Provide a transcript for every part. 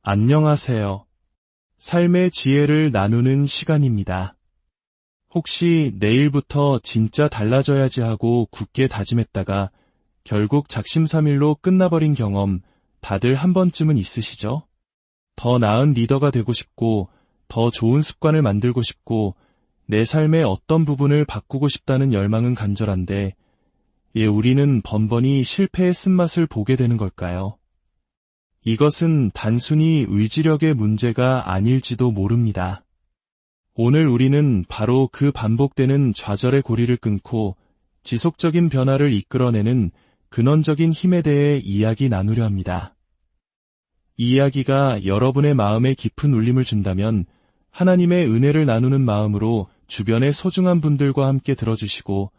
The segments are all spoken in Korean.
안녕하세요. 삶의 지혜를 나누는 시간입니다. 혹시 내일부터 진짜 달라져야지 하고 굳게 다짐했다가 결국 작심삼일로 끝나버린 경험 다들 한 번쯤은 있으시죠? 더 나은 리더가 되고 싶고, 더 좋은 습관을 만들고 싶고, 내 삶의 어떤 부분을 바꾸고 싶다는 열망은 간절한데, 우리는 번번이 실패의 쓴맛을 보게 되는 걸까요? 이것은 단순히 의지력의 문제가 아닐지도 모릅니다. 오늘 우리는 바로 그 반복되는 좌절의 고리를 끊고 지속적인 변화를 이끌어내는 근원적인 힘에 대해 이야기 나누려 합니다. 이 이야기가 여러분의 마음에 깊은 울림을 준다면 하나님의 은혜를 나누는 마음으로 주변의 소중한 분들과 함께 들어주시고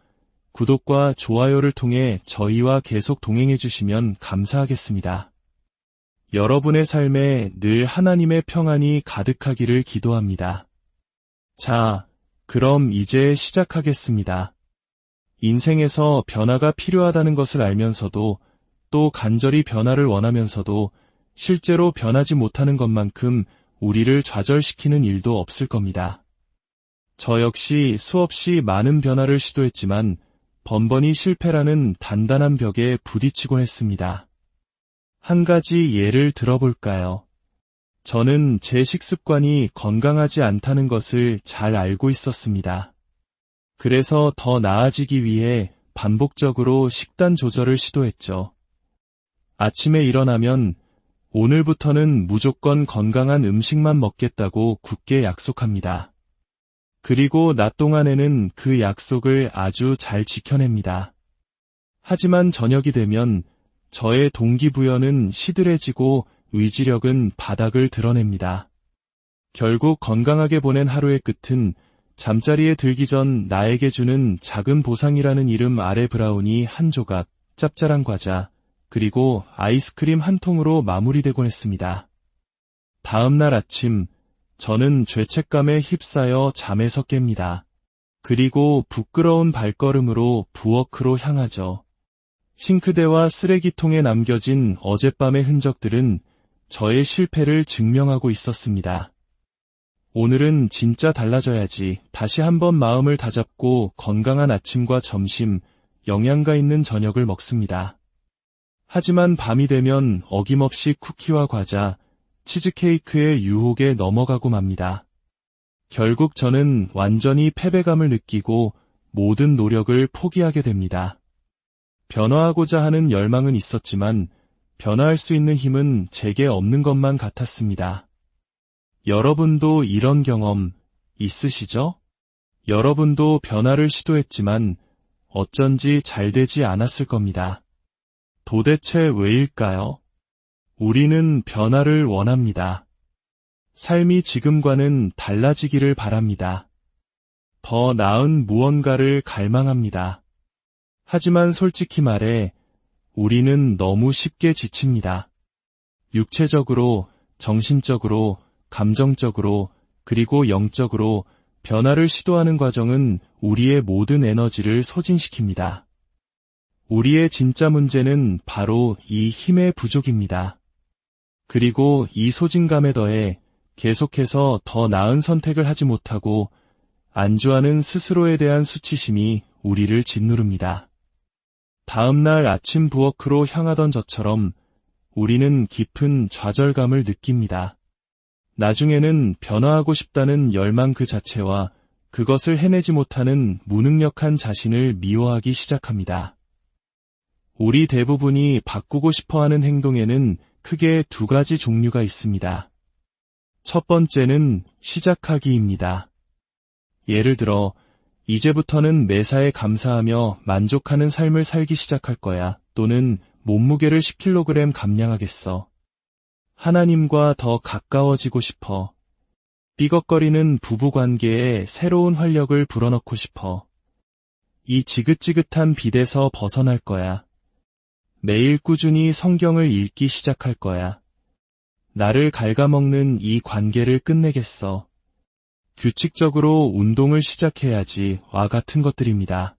구독과 좋아요를 통해 저희와 계속 동행해 주시면 감사하겠습니다. 여러분의 삶에 늘 하나님의 평안이 가득하기를 기도합니다. 자, 그럼 이제 시작하겠습니다. 인생에서 변화가 필요하다는 것을 알면서도 또 간절히 변화를 원하면서도 실제로 변하지 못하는 것만큼 우리를 좌절시키는 일도 없을 겁니다. 저 역시 수없이 많은 변화를 시도했지만 번번이 실패라는 단단한 벽에 부딪히곤 했습니다. 한 가지 예를 들어볼까요? 저는 제 식습관이 건강하지 않다는 것을 잘 알고 있었습니다. 그래서 더 나아지기 위해 반복적으로 식단 조절을 시도했죠. 아침에 일어나면 오늘부터는 무조건 건강한 음식만 먹겠다고 굳게 약속합니다. 그리고 낮 동안에는 그 약속을 아주 잘 지켜냅니다. 하지만 저녁이 되면 저의 동기부여는 시들해지고 의지력은 바닥을 드러냅니다. 결국 건강하게 보낸 하루의 끝은 잠자리에 들기 전 나에게 주는 작은 보상이라는 이름 아래 브라우니 한 조각, 짭짤한 과자, 그리고 아이스크림 한 통으로 마무리되곤 했습니다. 다음 날 아침, 저는 죄책감에 휩싸여 잠에서 깹니다. 그리고 부끄러운 발걸음으로 부엌으로 향하죠. 싱크대와 쓰레기통에 남겨진 어젯밤의 흔적들은 저의 실패를 증명하고 있었습니다. 오늘은 진짜 달라져야지 다시 한번 마음을 다잡고 건강한 아침과 점심, 영양가 있는 저녁을 먹습니다. 하지만 밤이 되면 어김없이 쿠키와 과자, 치즈케이크의 유혹에 넘어가고 맙니다. 결국 저는 완전히 패배감을 느끼고 모든 노력을 포기하게 됩니다. 변화하고자 하는 열망은 있었지만 변화할 수 있는 힘은 제게 없는 것만 같았습니다. 여러분도 이런 경험 있으시죠? 여러분도 변화를 시도했지만 어쩐지 잘 되지 않았을 겁니다. 도대체 왜일까요? 우리는 변화를 원합니다. 삶이 지금과는 달라지기를 바랍니다. 더 나은 무언가를 갈망합니다. 하지만 솔직히 말해 우리는 너무 쉽게 지칩니다. 육체적으로, 정신적으로, 감정적으로, 그리고 영적으로 변화를 시도하는 과정은 우리의 모든 에너지를 소진시킵니다. 우리의 진짜 문제는 바로 이 힘의 부족입니다. 그리고 이 소진감에 더해 계속해서 더 나은 선택을 하지 못하고 안주하는 스스로에 대한 수치심이 우리를 짓누릅니다. 다음날 아침 부엌으로 향하던 저처럼 우리는 깊은 좌절감을 느낍니다. 나중에는 변화하고 싶다는 열망 그 자체와 그것을 해내지 못하는 무능력한 자신을 미워하기 시작합니다. 우리 대부분이 바꾸고 싶어하는 행동에는 크게 두 가지 종류가 있습니다. 첫 번째는 시작하기입니다. 예를 들어 이제부터는 매사에 감사하며 만족하는 삶을 살기 시작할 거야. 또는 몸무게를 10kg 감량하겠어. 하나님과 더 가까워지고 싶어. 삐걱거리는 부부관계에 새로운 활력을 불어넣고 싶어. 이 지긋지긋한 빛에서 벗어날 거야. 매일 꾸준히 성경을 읽기 시작할 거야. 나를 갉아먹는 이 관계를 끝내겠어. 규칙적으로 운동을 시작해야지 와 같은 것들입니다.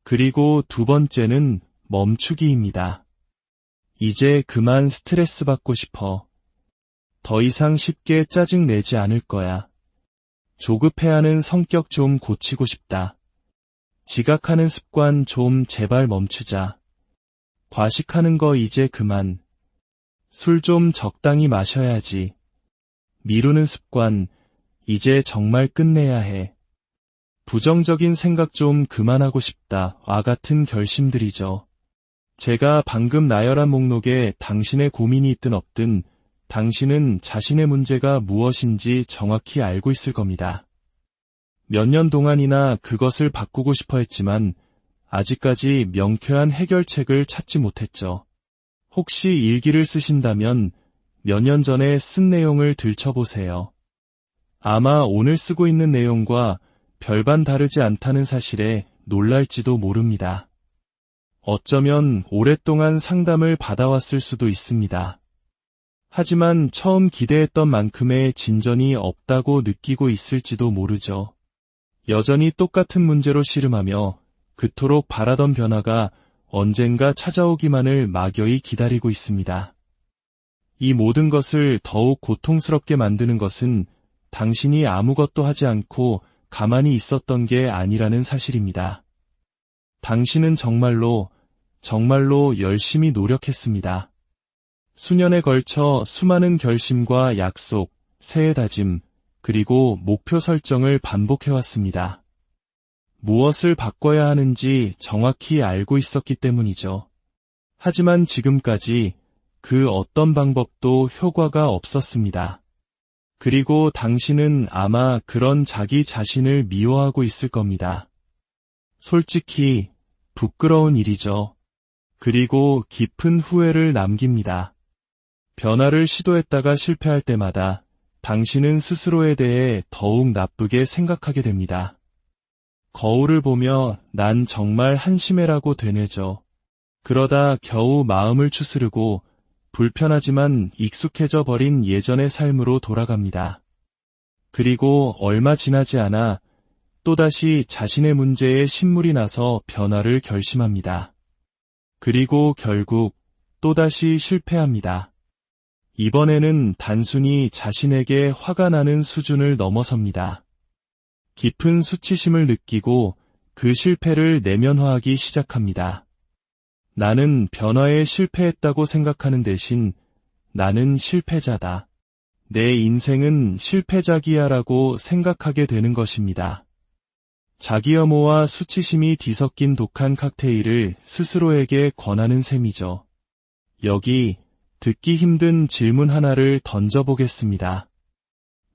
그리고 두 번째는 멈추기입니다. 이제 그만 스트레스 받고 싶어. 더 이상 쉽게 짜증내지 않을 거야. 조급해하는 성격 좀 고치고 싶다. 지각하는 습관 좀 제발 멈추자. 과식하는 거 이제 그만. 술 좀 적당히 마셔야지. 미루는 습관, 이제 정말 끝내야 해. 부정적인 생각 좀 그만하고 싶다.와 같은 결심들이죠. 제가 방금 나열한 목록에 당신의 고민이 있든 없든 당신은 자신의 문제가 무엇인지 정확히 알고 있을 겁니다. 몇 년 동안이나 그것을 바꾸고 싶어 했지만 아직까지 명쾌한 해결책을 찾지 못했죠. 혹시 일기를 쓰신다면 몇 년 전에 쓴 내용을 들춰보세요. 아마 오늘 쓰고 있는 내용과 별반 다르지 않다는 사실에 놀랄지도 모릅니다. 어쩌면 오랫동안 상담을 받아왔을 수도 있습니다. 하지만 처음 기대했던 만큼의 진전이 없다고 느끼고 있을지도 모르죠. 여전히 똑같은 문제로 씨름하며 그토록 바라던 변화가 언젠가 찾아오기만을 막연히 기다리고 있습니다. 이 모든 것을 더욱 고통스럽게 만드는 것은 당신이 아무것도 하지 않고 가만히 있었던 게 아니라는 사실입니다. 당신은 정말로 열심히 노력했습니다. 수년에 걸쳐 수많은 결심과 약속, 새해 다짐, 그리고 목표 설정을 반복해왔습니다. 무엇을 바꿔야 하는지 정확히 알고 있었기 때문이죠. 하지만 지금까지 그 어떤 방법도 효과가 없었습니다. 그리고 당신은 아마 그런 자기 자신을 미워하고 있을 겁니다. 솔직히 부끄러운 일이죠. 그리고 깊은 후회를 남깁니다. 변화를 시도했다가 실패할 때마다 당신은 스스로에 대해 더욱 나쁘게 생각하게 됩니다. 거울을 보며 난 정말 한심해라고 되뇌죠. 그러다 겨우 마음을 추스르고 불편하지만 익숙해져 버린 예전의 삶으로 돌아갑니다. 그리고 얼마 지나지 않아 또다시 자신의 문제에 신물이 나서 변화를 결심합니다. 그리고 결국 또다시 실패합니다. 이번에는 단순히 자신에게 화가 나는 수준을 넘어섭니다. 깊은 수치심을 느끼고 그 실패를 내면화하기 시작합니다. 나는 변화에 실패했다고 생각하는 대신 나는 실패자다. 내 인생은 실패작이야라고 생각하게 되는 것입니다. 자기 혐오와 수치심이 뒤섞인 독한 칵테일을 스스로에게 권하는 셈이죠. 여기 듣기 힘든 질문 하나를 던져보겠습니다.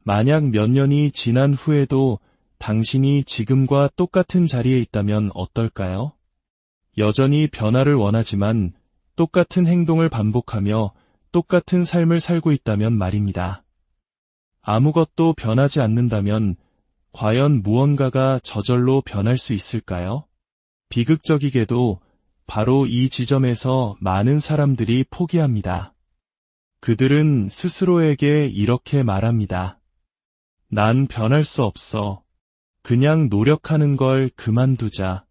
만약 몇 년이 지난 후에도 당신이 지금과 똑같은 자리에 있다면 어떨까요? 여전히 변화를 원하지만 똑같은 행동을 반복하며 똑같은 삶을 살고 있다면 말입니다. 아무것도 변하지 않는다면 과연 무언가가 저절로 변할 수 있을까요? 비극적이게도 바로 이 지점에서 많은 사람들이 포기합니다. 그들은 스스로에게 이렇게 말합니다. 난 변할 수 없어. 그냥 노력하는 걸 그만두자.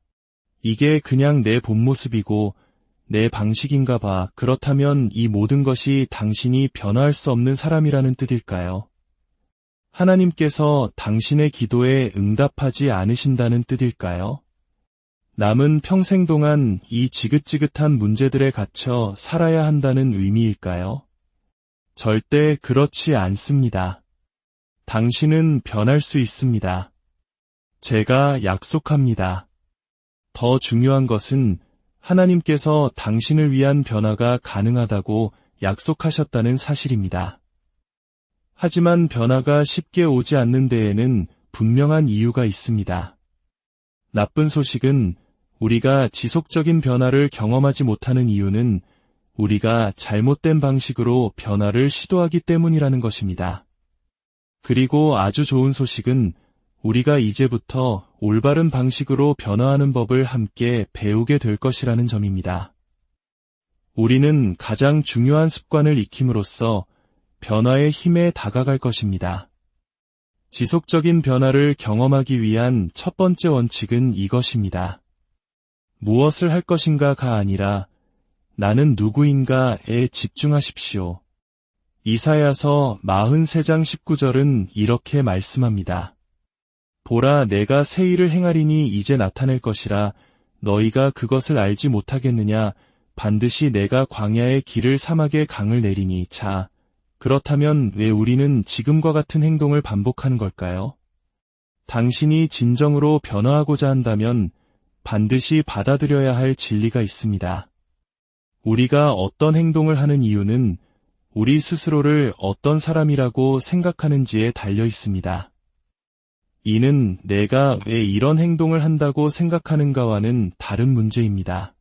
이게 그냥 내 본 모습이고 내 방식인가 봐. 그렇다면 이 모든 것이 당신이 변화할 수 없는 사람이라는 뜻일까요? 하나님께서 당신의 기도에 응답하지 않으신다는 뜻일까요? 남은 평생 동안 이 지긋지긋한 문제들에 갇혀 살아야 한다는 의미일까요? 절대 그렇지 않습니다. 당신은 변할 수 있습니다. 제가 약속합니다. 더 중요한 것은 하나님께서 당신을 위한 변화가 가능하다고 약속하셨다는 사실입니다. 하지만 변화가 쉽게 오지 않는 데에는 분명한 이유가 있습니다. 나쁜 소식은 우리가 지속적인 변화를 경험하지 못하는 이유는 우리가 잘못된 방식으로 변화를 시도하기 때문이라는 것입니다. 그리고 아주 좋은 소식은 우리가 이제부터 올바른 방식으로 변화하는 법을 함께 배우게 될 것이라는 점입니다. 우리는 가장 중요한 습관을 익힘으로써 변화의 힘에 다가갈 것입니다. 지속적인 변화를 경험하기 위한 첫 번째 원칙은 이것입니다. 무엇을 할 것인가가 아니라 나는 누구인가에 집중하십시오. 이사야서 43장 19절은 이렇게 말씀합니다. 보라, 내가 새 일을 행하리니 이제 나타낼 것이라. 너희가 그것을 알지 못하겠느냐. 반드시 내가 광야의 길을 사막의 강을 내리니. 자, 그렇다면 왜 우리는 지금과 같은 행동을 반복하는 걸까요? 당신이 진정으로 변화하고자 한다면 반드시 받아들여야 할 진리가 있습니다. 우리가 어떤 행동을 하는 이유는 우리 스스로를 어떤 사람이라고 생각하는지에 달려 있습니다. 이는 내가 왜 이런 행동을 한다고 생각하는가와는 다른 문제입니다.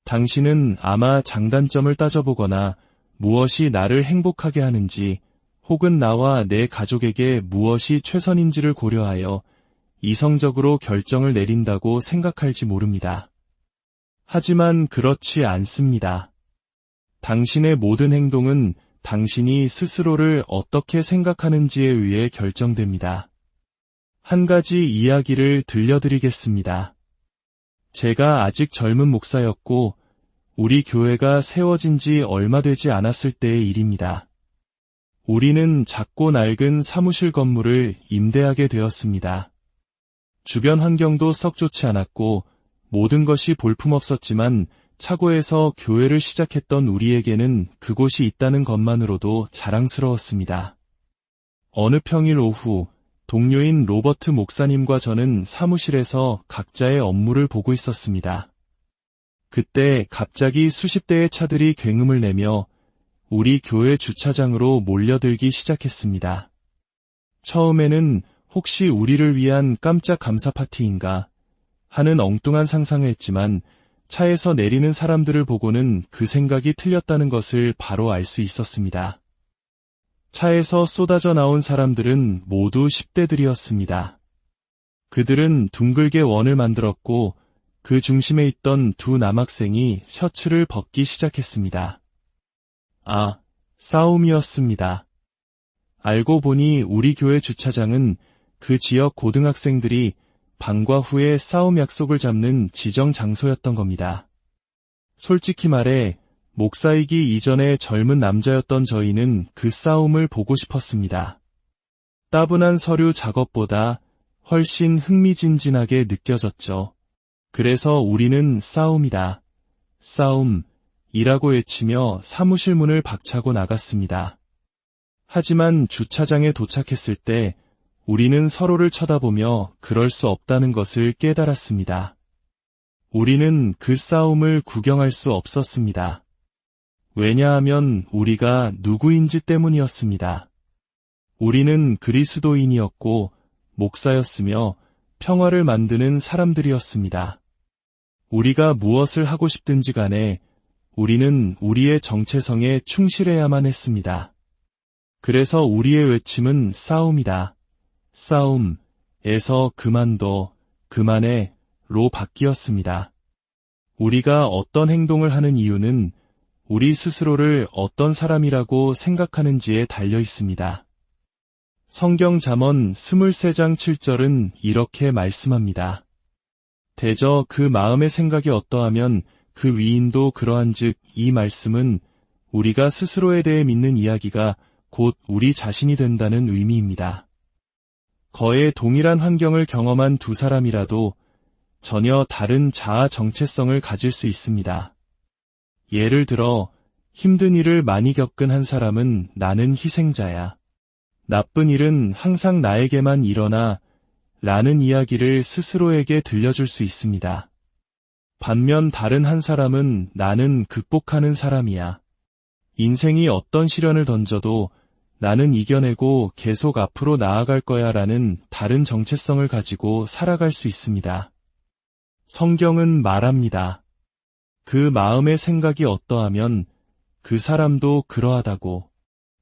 당신은 아마 장단점을 따져보거나 무엇이 나를 행복하게 하는지 혹은 나와 내 가족에게 무엇이 최선인지를 고려하여 이성적으로 결정을 내린다고 생각할지 모릅니다. 하지만 그렇지 않습니다. 당신의 모든 행동은 당신이 스스로를 어떻게 생각하는지에 의해 결정됩니다. 한 가지 이야기를 들려드리겠습니다. 제가 아직 젊은 목사였고 우리 교회가 세워진 지 얼마 되지 않았을 때의 일입니다. 우리는 작고 낡은 사무실 건물을 임대하게 되었습니다. 주변 환경도 썩 좋지 않았고 모든 것이 볼품없었지만 차고에서 교회를 시작했던 우리에게는 그곳이 있다는 것만으로도 자랑스러웠습니다. 어느 평일 오후 동료인 로버트 목사님과 저는 사무실에서 각자의 업무를 보고 있었습니다. 그때 갑자기 수십 대의 차들이 굉음을 내며 우리 교회 주차장으로 몰려들기 시작했습니다. 처음에는 혹시 우리를 위한 깜짝 감사 파티인가 하는 엉뚱한 상상을 했지만 차에서 내리는 사람들을 보고는 그 생각이 틀렸다는 것을 바로 알 수 있었습니다. 차에서 쏟아져 나온 사람들은 모두 10대들이었습니다. 그들은 둥글게 원을 만들었고 그 중심에 있던 두 남학생이 셔츠를 벗기 시작했습니다. 아, 싸움이었습니다. 알고 보니 우리 교회 주차장은 그 지역 고등학생들이 방과 후에 싸움 약속을 잡는 지정 장소였던 겁니다. 솔직히 말해 목사이기 이전에 젊은 남자였던 저희는 그 싸움을 보고 싶었습니다. 따분한 서류 작업보다 훨씬 흥미진진하게 느껴졌죠. 그래서 우리는 싸움이다, 싸움이라고 외치며 사무실 문을 박차고 나갔습니다. 하지만 주차장에 도착했을 때 우리는 서로를 쳐다보며 그럴 수 없다는 것을 깨달았습니다. 우리는 그 싸움을 구경할 수 없었습니다. 왜냐하면 우리가 누구인지 때문이었습니다. 우리는 그리스도인이었고 목사였으며 평화를 만드는 사람들이었습니다. 우리가 무엇을 하고 싶든지 간에 우리는 우리의 정체성에 충실해야만 했습니다. 그래서 우리의 외침은 싸움이다, 싸움에서 그만둬, 그만해로 바뀌었습니다. 우리가 어떤 행동을 하는 이유는 우리 스스로를 어떤 사람이라고 생각하는지에 달려 있습니다. 성경 잠언 23장 7절은 이렇게 말씀합니다. 대저 그 마음의 생각이 어떠하면 그 위인도 그러한즉. 이 말씀은 우리가 스스로에 대해 믿는 이야기가 곧 우리 자신이 된다는 의미입니다. 거의 동일한 환경을 경험한 두 사람이라도 전혀 다른 자아 정체성을 가질 수 있습니다. 예를 들어 힘든 일을 많이 겪은 한 사람은 나는 희생자야, 나쁜 일은 항상 나에게만 일어나 라는 이야기를 스스로에게 들려줄 수 있습니다. 반면 다른 한 사람은 나는 극복하는 사람이야, 인생이 어떤 시련을 던져도 나는 이겨내고 계속 앞으로 나아갈 거야 라는 다른 정체성을 가지고 살아갈 수 있습니다. 성경은 말합니다. 그 마음의 생각이 어떠하면 그 사람도 그러하다고.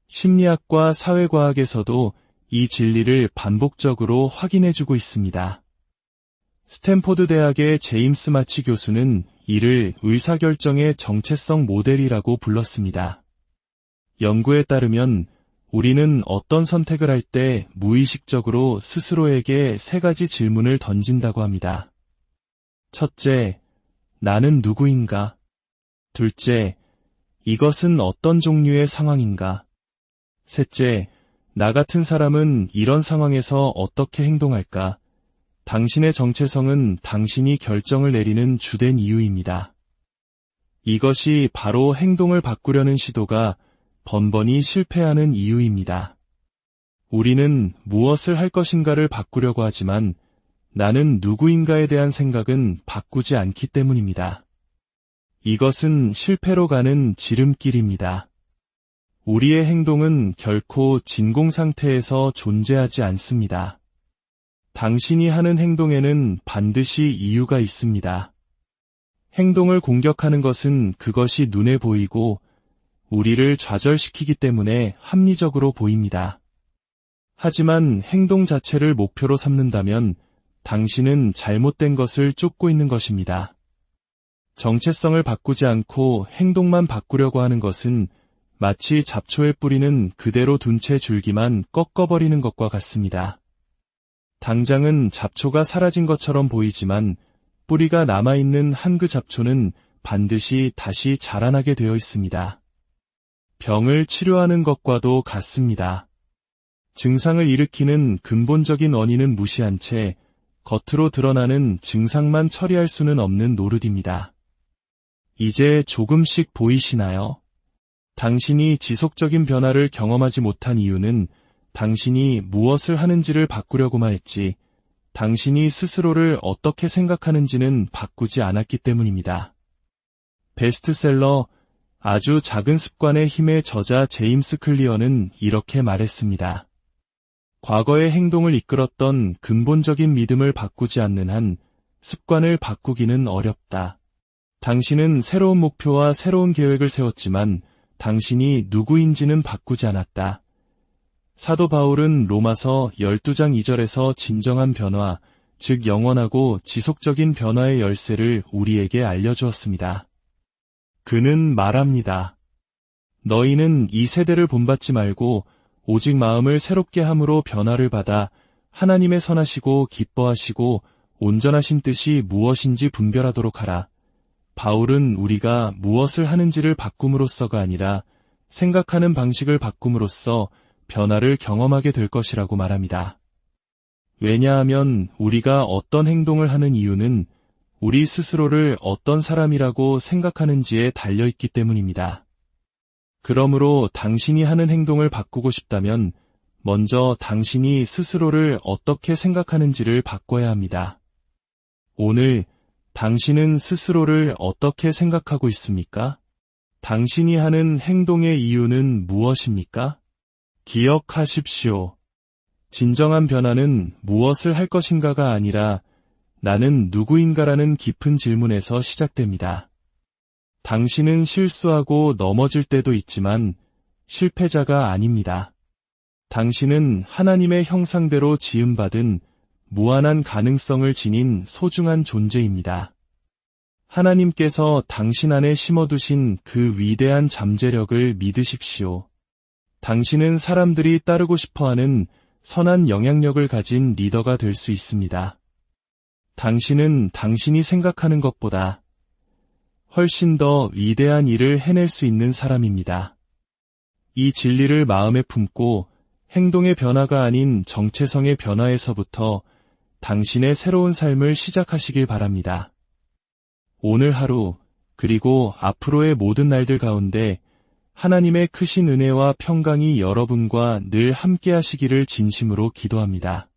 심리학과 사회과학에서도 이 진리를 반복적으로 확인해주고 있습니다. 스탠포드 대학의 제임스 마치 교수는 이를 의사결정의 정체성 모델이라고 불렀습니다. 연구에 따르면 우리는 어떤 선택을 할 때 무의식적으로 스스로에게 세 가지 질문을 던진다고 합니다. 첫째, 나는 누구인가? 둘째, 이것은 어떤 종류의 상황인가? 셋째, 나 같은 사람은 이런 상황에서 어떻게 행동할까? 당신의 정체성은 당신이 결정을 내리는 주된 이유입니다. 이것이 바로 행동을 바꾸려는 시도가 번번이 실패하는 이유입니다. 우리는 무엇을 할 것인가를 바꾸려고 하지만 나는 누구인가에 대한 생각은 바꾸지 않기 때문입니다. 이것은 실패로 가는 지름길입니다. 우리의 행동은 결코 진공 상태에서 존재하지 않습니다. 당신이 하는 행동에는 반드시 이유가 있습니다. 행동을 공격하는 것은 그것이 눈에 보이고 우리를 좌절시키기 때문에 합리적으로 보입니다. 하지만 행동 자체를 목표로 삼는다면 당신은 잘못된 것을 쫓고 있는 것입니다. 정체성을 바꾸지 않고 행동만 바꾸려고 하는 것은 마치 잡초에 뿌리는 그대로 둔 채 줄기만 꺾어버리는 것과 같습니다. 당장은 잡초가 사라진 것처럼 보이지만 뿌리가 남아있는 한 그 잡초는 반드시 다시 자라나게 되어 있습니다. 병을 치료하는 것과도 같습니다. 증상을 일으키는 근본적인 원인은 무시한 채 겉으로 드러나는 증상만 처리할 수는 없는 노릇입니다. 이제 조금씩 보이시나요? 당신이 지속적인 변화를 경험하지 못한 이유는 당신이 무엇을 하는지를 바꾸려고만 했지, 당신이 스스로를 어떻게 생각하는지는 바꾸지 않았기 때문입니다. 베스트셀러 아주 작은 습관의 힘의 저자 제임스 클리어는 이렇게 말했습니다. 과거의 행동을 이끌었던 근본적인 믿음을 바꾸지 않는 한 습관을 바꾸기는 어렵다. 당신은 새로운 목표와 새로운 계획을 세웠지만 당신이 누구인지는 바꾸지 않았다. 사도 바울은 로마서 12장 2절에서 진정한 변화, 즉 영원하고 지속적인 변화의 열쇠를 우리에게 알려주었습니다. 그는 말합니다. 너희는 이 세대를 본받지 말고 오직 마음을 새롭게 함으로 변화를 받아 하나님의 선하시고 기뻐하시고 온전하신 뜻이 무엇인지 분별하도록 하라. 바울은 우리가 무엇을 하는지를 바꿈으로써가 아니라 생각하는 방식을 바꿈으로써 변화를 경험하게 될 것이라고 말합니다. 왜냐하면 우리가 어떤 행동을 하는 이유는 우리 스스로를 어떤 사람이라고 생각하는지에 달려있기 때문입니다. 그러므로 당신이 하는 행동을 바꾸고 싶다면 먼저 당신이 스스로를 어떻게 생각하는지를 바꿔야 합니다. 오늘 당신은 스스로를 어떻게 생각하고 있습니까? 당신이 하는 행동의 이유는 무엇입니까? 기억하십시오. 진정한 변화는 무엇을 할 것인가가 아니라 나는 누구인가라는 깊은 질문에서 시작됩니다. 당신은 실수하고 넘어질 때도 있지만 실패자가 아닙니다. 당신은 하나님의 형상대로 지음받은 무한한 가능성을 지닌 소중한 존재입니다. 하나님께서 당신 안에 심어두신 그 위대한 잠재력을 믿으십시오. 당신은 사람들이 따르고 싶어하는 선한 영향력을 가진 리더가 될 수 있습니다. 당신은 당신이 생각하는 것보다 훨씬 더 위대한 일을 해낼 수 있는 사람입니다. 이 진리를 마음에 품고 행동의 변화가 아닌 정체성의 변화에서부터 당신의 새로운 삶을 시작하시길 바랍니다. 오늘 하루 그리고 앞으로의 모든 날들 가운데 하나님의 크신 은혜와 평강이 여러분과 늘 함께 하시기를 진심으로 기도합니다.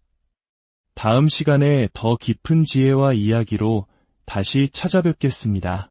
다음 시간에 더 깊은 지혜와 이야기로 다시 찾아뵙겠습니다.